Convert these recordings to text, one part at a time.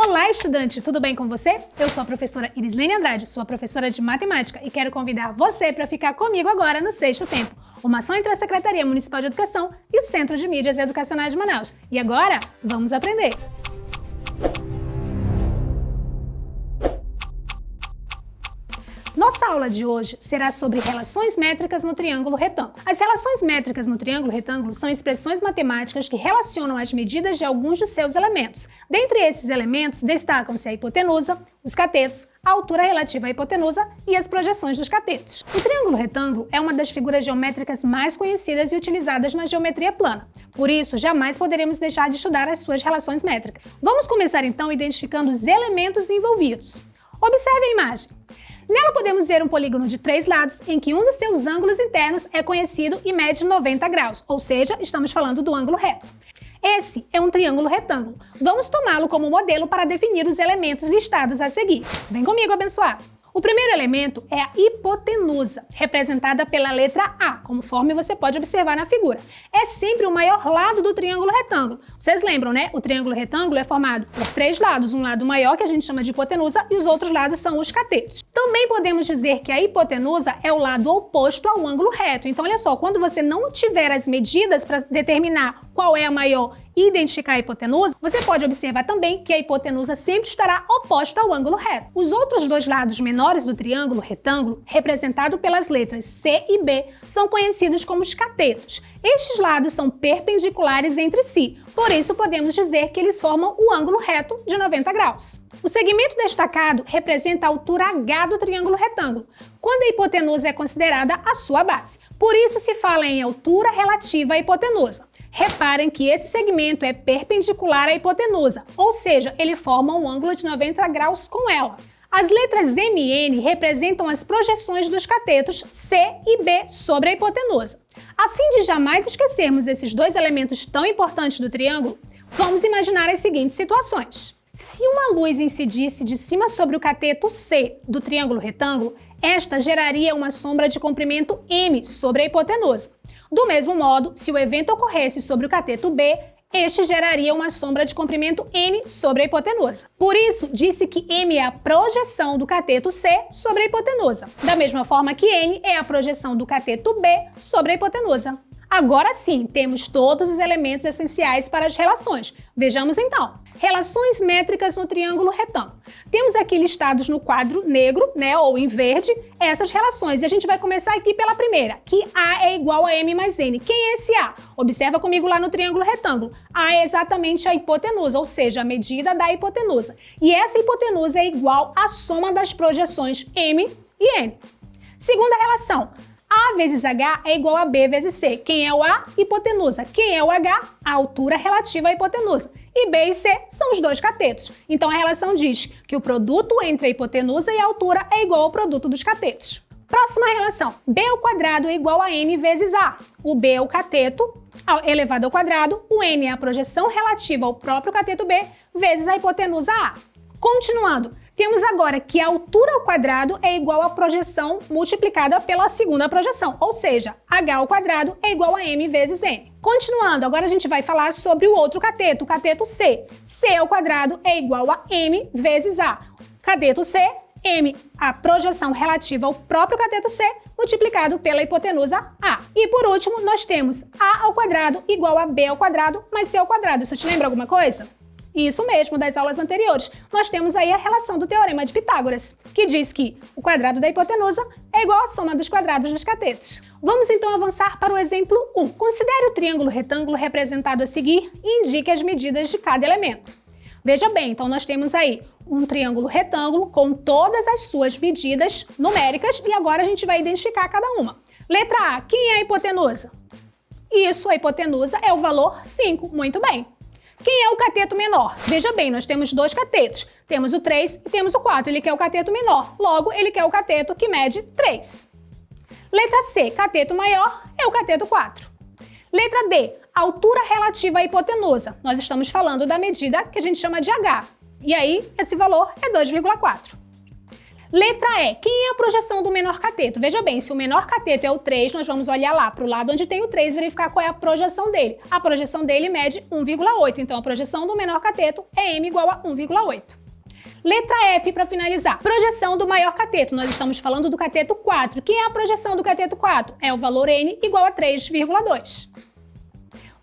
Olá, estudante! Tudo bem com você? Eu sou a professora Irislene Andrade, sua professora de matemática e quero convidar você para ficar comigo agora no Sexto Tempo, uma ação entre a Secretaria Municipal de Educação e o Centro de Mídias Educacionais de Manaus. E agora, vamos aprender! Nossa aula de hoje será sobre relações métricas no triângulo retângulo. As relações métricas no triângulo retângulo são expressões matemáticas que relacionam as medidas de alguns de seus elementos. Dentre esses elementos, destacam-se a hipotenusa, os catetos, a altura relativa à hipotenusa e as projeções dos catetos. O triângulo retângulo é uma das figuras geométricas mais conhecidas e utilizadas na geometria plana. Por isso, jamais poderemos deixar de estudar as suas relações métricas. Vamos começar então identificando os elementos envolvidos. Observe a imagem. Nela podemos ver um polígono de 3 lados, em que um dos seus ângulos internos é conhecido e mede 90 graus, ou seja, estamos falando do ângulo reto. Esse é um triângulo retângulo. Vamos tomá-lo como modelo para definir os elementos listados a seguir. Vem comigo, abençoado! O primeiro elemento é a hipotenusa, representada pela letra A, conforme você pode observar na figura. É sempre o maior lado do triângulo retângulo. Vocês lembram, né? O triângulo retângulo é formado por 3 lados, um lado maior, que a gente chama de hipotenusa, e os outros lados são os catetos. Também podemos dizer que a hipotenusa é o lado oposto ao ângulo reto. Então, olha só, quando você não tiver as medidas para determinar qual é a maior e identificar a hipotenusa, você pode observar também que a hipotenusa sempre estará oposta ao ângulo reto. Os outros dois lados menores do triângulo retângulo, representado pelas letras C e B, são conhecidos como os catetos. Estes lados são perpendiculares entre si, por isso podemos dizer que eles formam o ângulo reto de 90 graus. O segmento destacado representa a altura H do triângulo retângulo, quando a hipotenusa é considerada a sua base. Por isso se fala em altura relativa à hipotenusa. Reparem que esse segmento é perpendicular à hipotenusa, ou seja, ele forma um ângulo de 90 graus com ela. As letras M e N representam as projeções dos catetos C e B sobre a hipotenusa. A fim de jamais esquecermos esses dois elementos tão importantes do triângulo, vamos imaginar as seguintes situações. Se uma luz incidisse de cima sobre o cateto C do triângulo retângulo, esta geraria uma sombra de comprimento M sobre a hipotenusa. Do mesmo modo, se o evento ocorresse sobre o cateto B, este geraria uma sombra de comprimento N sobre a hipotenusa. Por isso, disse que M é a projeção do cateto C sobre a hipotenusa, da mesma forma que N é a projeção do cateto B sobre a hipotenusa. Agora sim, temos todos os elementos essenciais para as relações. Vejamos então. Relações métricas no triângulo retângulo. Temos aqui listados no quadro negro, né, ou em verde, essas relações. E a gente vai começar aqui pela primeira, que A é igual a M mais N. Quem é esse A? Observa comigo lá no triângulo retângulo. A é exatamente a hipotenusa, ou seja, a medida da hipotenusa. E essa hipotenusa é igual à soma das projeções M e N. Segunda relação. A vezes H é igual a B vezes C. Quem é o A? Hipotenusa. Quem é o H? A altura relativa à hipotenusa. E B e C são os dois catetos. Então a relação diz que o produto entre a hipotenusa e a altura é igual ao produto dos catetos. Próxima relação. B ao quadrado é igual a N vezes A. O B é o cateto elevado ao quadrado, o N é a projeção relativa ao próprio cateto B vezes a hipotenusa A. Continuando. Temos agora que a altura ao quadrado é igual à projeção multiplicada pela segunda projeção, ou seja, H ao quadrado é igual a M vezes N. Continuando, agora a gente vai falar sobre o outro cateto, o cateto C. C ao quadrado é igual a M vezes A. Cateto C, M, a projeção relativa ao próprio cateto C, multiplicado pela hipotenusa A. E por último, nós temos A ao quadrado igual a B ao quadrado mais C ao quadrado. Isso te lembra alguma coisa? Isso mesmo, das aulas anteriores. Nós temos aí a relação do Teorema de Pitágoras, que diz que o quadrado da hipotenusa é igual à soma dos quadrados dos catetos. Vamos então avançar para o exemplo 1. Considere o triângulo retângulo representado a seguir e indique as medidas de cada elemento. Veja bem, então nós temos aí um triângulo retângulo com todas as suas medidas numéricas e agora a gente vai identificar cada uma. Letra A, quem é a hipotenusa? Isso, a hipotenusa é o valor 5, muito bem. Quem é o cateto menor? Veja bem, nós temos dois catetos. Temos o 3 e temos o 4. Ele quer o cateto menor. Logo, ele quer o cateto que mede 3. Letra C, cateto maior, é o cateto 4. Letra D, altura relativa à hipotenusa. Nós estamos falando da medida que a gente chama de H. E aí, esse valor é 2,4. Letra E. Quem é a projeção do menor cateto? Veja bem, se o menor cateto é o 3, nós vamos olhar lá para o lado onde tem o 3 e verificar qual é a projeção dele. A projeção dele mede 1,8, então a projeção do menor cateto é m igual a 1,8. Letra F para finalizar. Projeção do maior cateto. Nós estamos falando do cateto 4. Quem é a projeção do cateto 4? É o valor n igual a 3,2.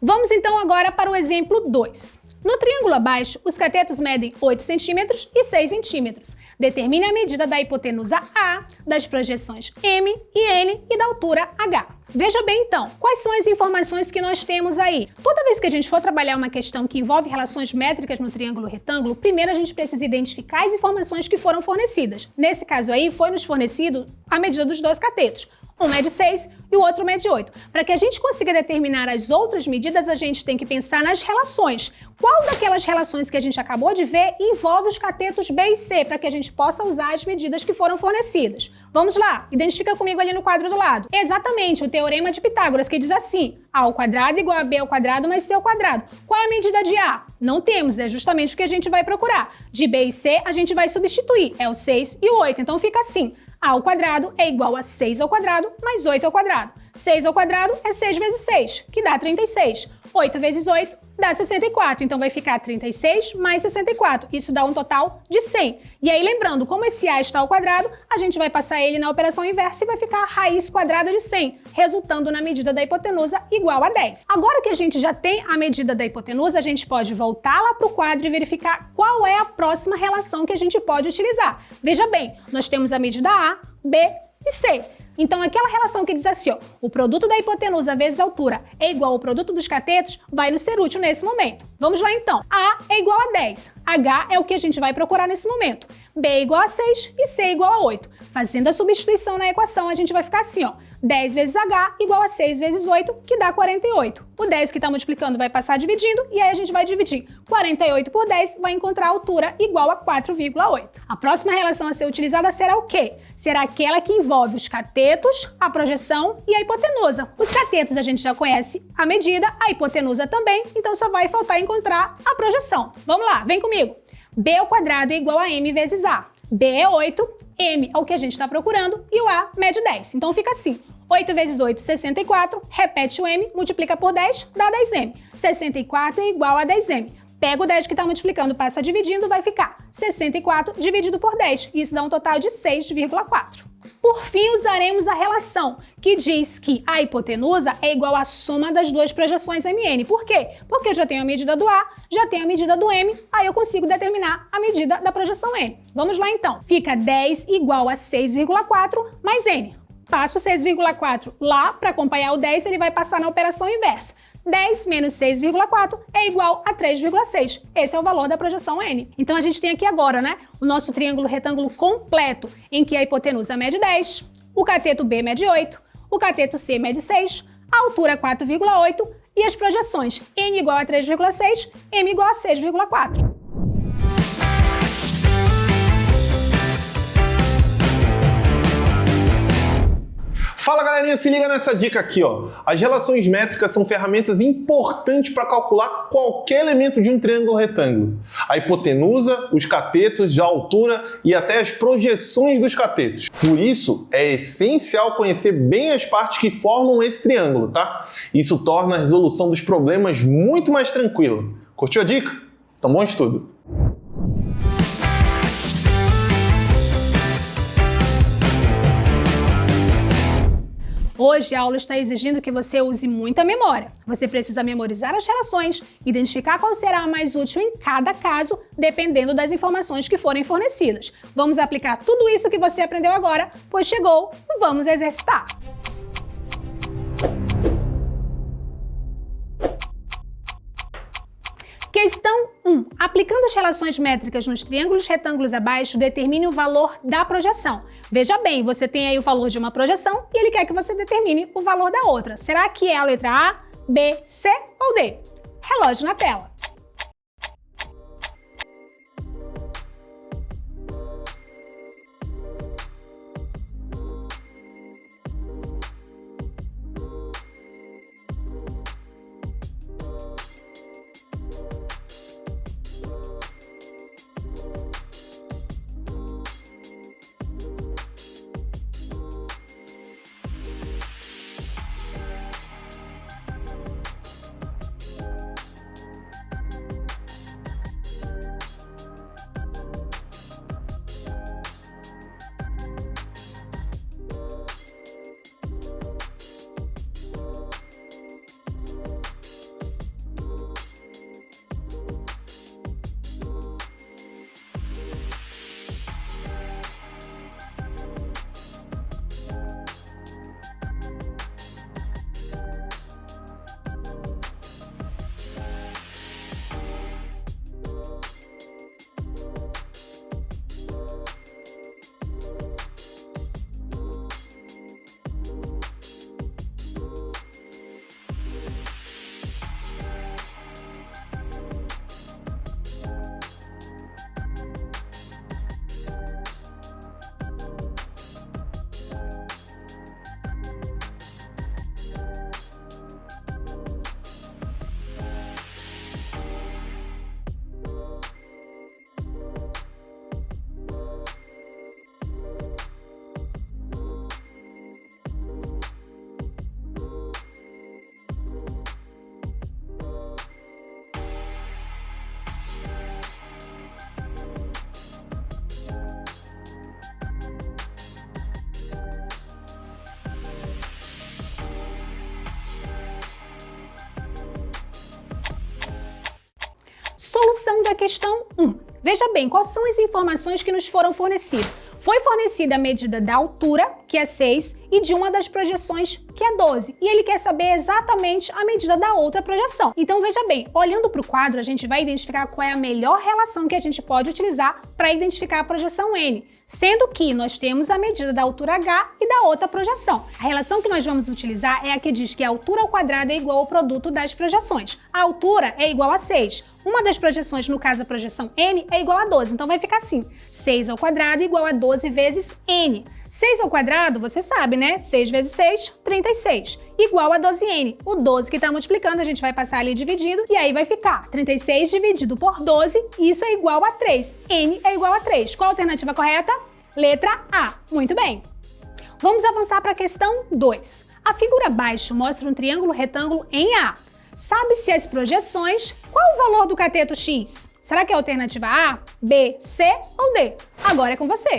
Vamos então agora para o exemplo 2. No triângulo abaixo, os catetos medem 8 centímetros e 6 centímetros. Determine a medida da hipotenusa A, das projeções M e N e da altura H. Veja bem então, quais são as informações que nós temos aí? Toda vez que a gente for trabalhar uma questão que envolve relações métricas no triângulo retângulo, primeiro a gente precisa identificar as informações que foram fornecidas. Nesse caso aí, foi nos fornecido a medida dos dois catetos. Um mede 6 e o outro mede 8. Para que a gente consiga determinar as outras medidas, a gente tem que pensar nas relações. Qual daquelas relações que a gente acabou de ver envolve os catetos B e C, para que a gente possa usar as medidas que foram fornecidas? Vamos lá, identifica comigo ali no quadro do lado. Exatamente, o teorema de Pitágoras, que diz assim: A ao quadrado igual a B ao quadrado mais C ao quadrado. Qual é a medida de A? Não temos, é justamente o que a gente vai procurar. De B e C, a gente vai substituir, é o 6 e o 8, então fica assim. A ao quadrado é igual a 6 ao quadrado mais 8 ao quadrado. 6 ao quadrado é 6 vezes 6, que dá 36. 8 vezes 8 dá 64, então vai ficar 36 mais 64. Isso dá um total de 100. E aí, lembrando, como esse A está ao quadrado, a gente vai passar ele na operação inversa e vai ficar a raiz quadrada de 100, resultando na medida da hipotenusa igual a 10. Agora que a gente já tem a medida da hipotenusa, a gente pode voltar lá para o quadro e verificar qual é a próxima relação que a gente pode utilizar. Veja bem, nós temos a medida A, B e C. Então, aquela relação que diz assim, ó, o produto da hipotenusa vezes a altura é igual ao produto dos catetos, vai nos ser útil nesse momento. Vamos lá então. A é igual a 10. H é o que a gente vai procurar nesse momento. B é igual a 6 e C é igual a 8. Fazendo a substituição na equação, a gente vai ficar assim, ó. 10 vezes H igual a 6 vezes 8, que dá 48. O 10 que está multiplicando vai passar dividindo, e aí a gente vai dividir 48 por 10, vai encontrar a altura igual a 4,8. A próxima relação a ser utilizada será o quê? Será aquela que envolve os catetos, a projeção e a hipotenusa. Os catetos a gente já conhece a medida, a hipotenusa também, então só vai faltar encontrar a projeção. Vamos lá, vem comigo. B ao quadrado é igual a M vezes A. B é 8, M é o que a gente está procurando e o A mede 10. Então fica assim. 8 vezes 8, 64, repete o M, multiplica por 10, dá 10M. 64 é igual a 10M. Pega o 10 que está multiplicando, passa dividindo, vai ficar 64 dividido por 10. Isso dá um total de 6,4. Por fim, usaremos a relação que diz que a hipotenusa é igual à soma das duas projeções MN. Por quê? Porque eu já tenho a medida do A, já tenho a medida do M, aí eu consigo determinar a medida da projeção N. Vamos lá então. Fica 10 igual a 6,4 mais N. Passo 6,4 lá para acompanhar o 10, ele vai passar na operação inversa. 10 menos 6,4 é igual a 3,6. Esse é o valor da projeção N. Então a gente tem aqui agora, né, o nosso triângulo retângulo completo, em que a hipotenusa mede 10, o cateto B mede 8, o cateto C mede 6, a altura 4,8 e as projeções N igual a 3,6, M igual a 6,4. Fala galerinha, se liga nessa dica aqui, ó. As relações métricas são ferramentas importantes para calcular qualquer elemento de um triângulo retângulo. A hipotenusa, os catetos, a altura e até as projeções dos catetos. Por isso, é essencial conhecer bem as partes que formam esse triângulo, tá? Isso torna a resolução dos problemas muito mais tranquila. Curtiu a dica? Então bom estudo! Hoje a aula está exigindo que você use muita memória. Você precisa memorizar as relações, identificar qual será a mais útil em cada caso, dependendo das informações que forem fornecidas. Vamos aplicar tudo isso que você aprendeu agora, pois chegou, vamos exercitar! Questão 1. Aplicando as relações métricas nos triângulos retângulos abaixo, determine o valor da projeção. Veja bem, você tem aí o valor de uma projeção e ele quer que você determine o valor da outra. Será que é a letra A, B, C ou D? Relógio na tela. da questão 1. Veja bem, quais são as informações que nos foram fornecidas? Foi fornecida a medida da altura, que é 6, e de uma das projeções, que é 12. E ele quer saber exatamente a medida da outra projeção. Então veja bem, olhando para o quadro, a gente vai identificar qual é a melhor relação que a gente pode utilizar para identificar a projeção N, sendo que nós temos a medida da altura H e da outra projeção. A relação que nós vamos utilizar é a que diz que a altura ao quadrado é igual ao produto das projeções. A altura é igual a 6. Uma das projeções, no caso a projeção N, é igual a 12. Então vai ficar assim, 6 ao quadrado igual a 12 vezes N. 6 ao quadrado, você sabe, né? 6 vezes 6, 36. Igual a 12n. O 12 que está multiplicando, a gente vai passar ali dividindo, e aí vai ficar 36 dividido por 12, isso é igual a 3. N é igual a 3. Qual a alternativa correta? Letra A. Muito bem. Vamos avançar para a questão 2. A figura abaixo mostra um triângulo retângulo em A. Sabe-se as projeções, qual o valor do cateto X? Será que é a alternativa A, B, C ou D? Agora é com você.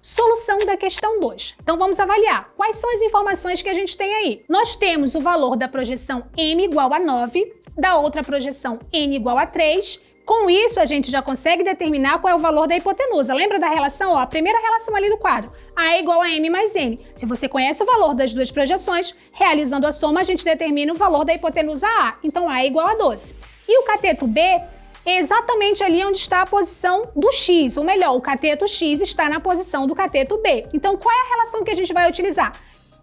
Solução da questão 2. Então vamos avaliar quais são as informações que a gente tem aí. Nós temos o valor da projeção M igual a 9, da outra projeção N igual a 3. Com isso, a gente já consegue determinar qual é o valor da hipotenusa. Lembra da relação? Ó, a primeira relação ali do quadro. A é igual a M mais N. Se você conhece o valor das duas projeções, realizando a soma, a gente determina o valor da hipotenusa A. Então, A é igual a 12. E o cateto B é exatamente ali onde está a posição do X. Ou melhor, o cateto X está na posição do cateto B. Então, qual é a relação que a gente vai utilizar?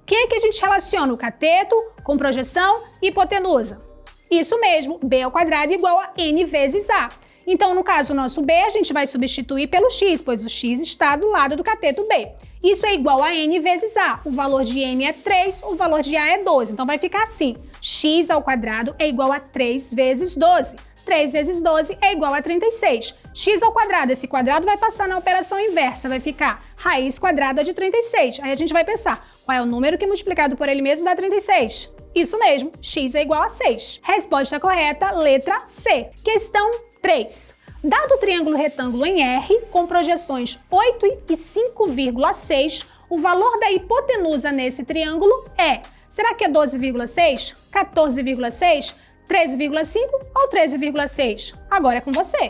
O que é que a gente relaciona o cateto com projeção e hipotenusa? Isso mesmo, B ao quadrado igual a N vezes A. Então, no caso, o nosso B, a gente vai substituir pelo X, pois o X está do lado do cateto B. Isso é igual a N vezes A. O valor de N é 3, o valor de A é 12. Então, vai ficar assim, X ao quadrado é igual a 3 vezes 12. 3 vezes 12 é igual a 36. X ao quadrado, esse quadrado vai passar na operação inversa, vai ficar raiz quadrada de 36. Aí a gente vai pensar, qual é o número que multiplicado por ele mesmo dá 36? Isso mesmo, x é igual a 6. Resposta correta, letra C. Questão 3. Dado o triângulo retângulo em R, com projeções 8 e 5,6, o valor da hipotenusa nesse triângulo é, será que é 12,6, 14,6, 13,5 ou 13,6? Agora é com você.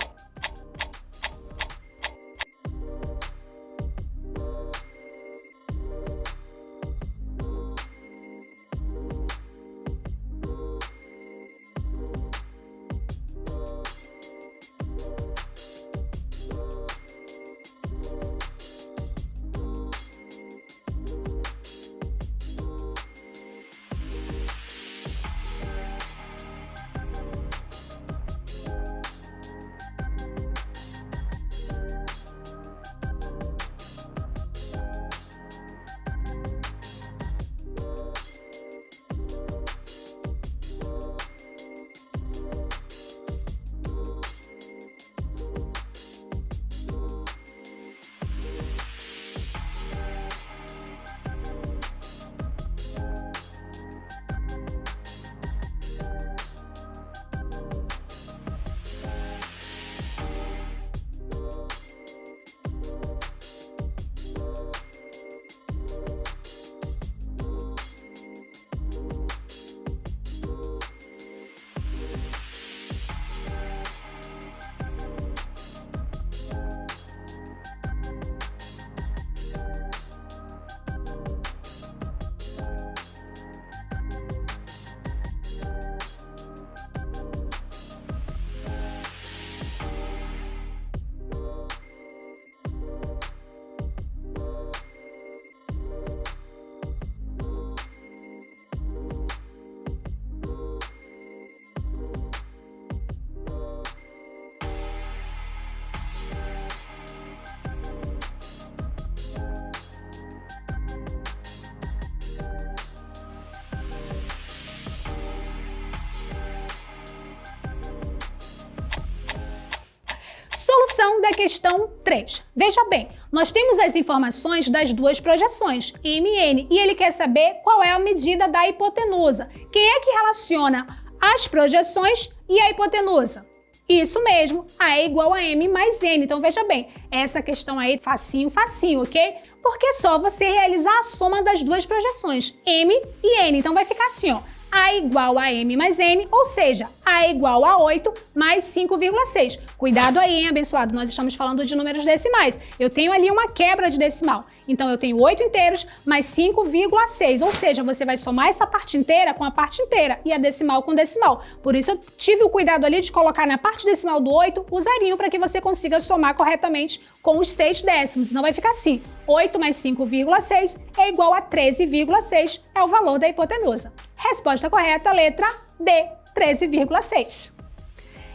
Solução da questão 3. Veja bem, nós temos as informações das duas projeções, M e N, e ele quer saber qual é a medida da hipotenusa. Quem é que relaciona as projeções e a hipotenusa? Isso mesmo, A é igual a M mais N. Então veja bem, essa questão aí facinho, ok? Porque é só você realizar a soma das duas projeções, M e N. Então vai ficar assim, ó. A igual a M mais N, ou seja, A igual a 8 mais 5,6. Cuidado aí, hein, abençoado? Nós estamos falando de números decimais. Eu tenho ali uma quebra de decimal. Então, eu tenho 8 inteiros mais 5,6. Ou seja, você vai somar essa parte inteira com a parte inteira e a decimal com decimal. Por isso, eu tive o cuidado ali de colocar na parte decimal do 8 o zerinho para que você consiga somar corretamente com os 6 décimos. Senão vai ficar assim. 8 mais 5,6 é igual a 13,6, é o valor da hipotenusa. Resposta correta, letra D, 13,6.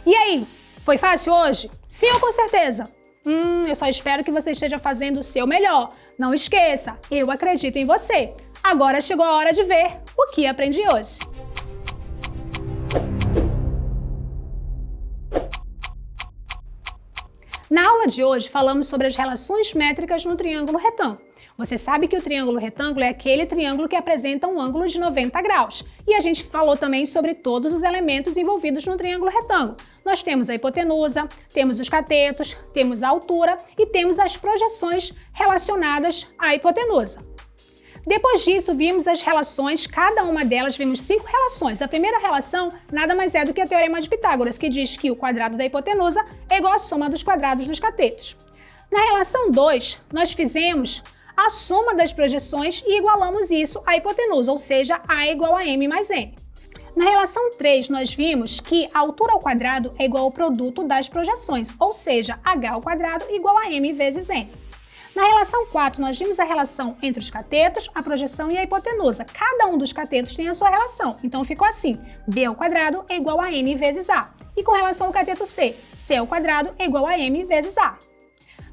E aí, foi fácil hoje? Sim ou com certeza? Eu só espero que você esteja fazendo o seu melhor. Não esqueça, eu acredito em você. Agora chegou a hora de ver o que aprendi hoje. Na aula de hoje, falamos sobre as relações métricas no triângulo retângulo. Você sabe que o triângulo retângulo é aquele triângulo que apresenta um ângulo de 90 graus. E a gente falou também sobre todos os elementos envolvidos no triângulo retângulo. Nós temos a hipotenusa, temos os catetos, temos a altura e temos as projeções relacionadas à hipotenusa. Depois disso, vimos as relações, cada uma delas vimos 5 relações. A primeira relação nada mais é do que o Teorema de Pitágoras, que diz que o quadrado da hipotenusa é igual à soma dos quadrados dos catetos. Na relação 2, nós fizemos a soma das projeções e igualamos isso à hipotenusa, ou seja, A é igual a M mais N. Na relação 3, nós vimos que a altura ao quadrado é igual ao produto das projeções, ou seja, H ao quadrado igual a M vezes N. Na relação 4, nós vimos a relação entre os catetos, a projeção e a hipotenusa. Cada um dos catetos tem a sua relação, então ficou assim, B ao quadrado é igual a N vezes A. E com relação ao cateto C, C ao quadrado é igual a M vezes A.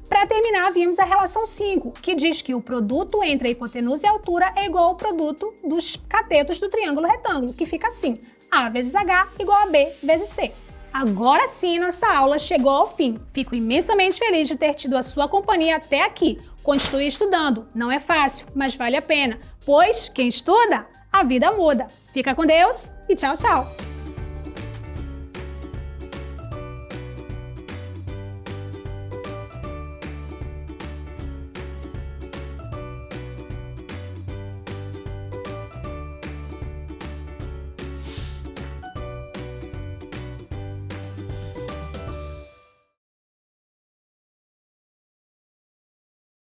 Para terminar, vimos a relação 5, que diz que o produto entre a hipotenusa e a altura é igual ao produto dos catetos do triângulo retângulo, que fica assim, A vezes H igual a B vezes C. Agora sim, nossa aula chegou ao fim. Fico imensamente feliz de ter tido a sua companhia até aqui. Continue estudando. Não é fácil, mas vale a pena. Pois, quem estuda, a vida muda. Fica com Deus e tchau, tchau!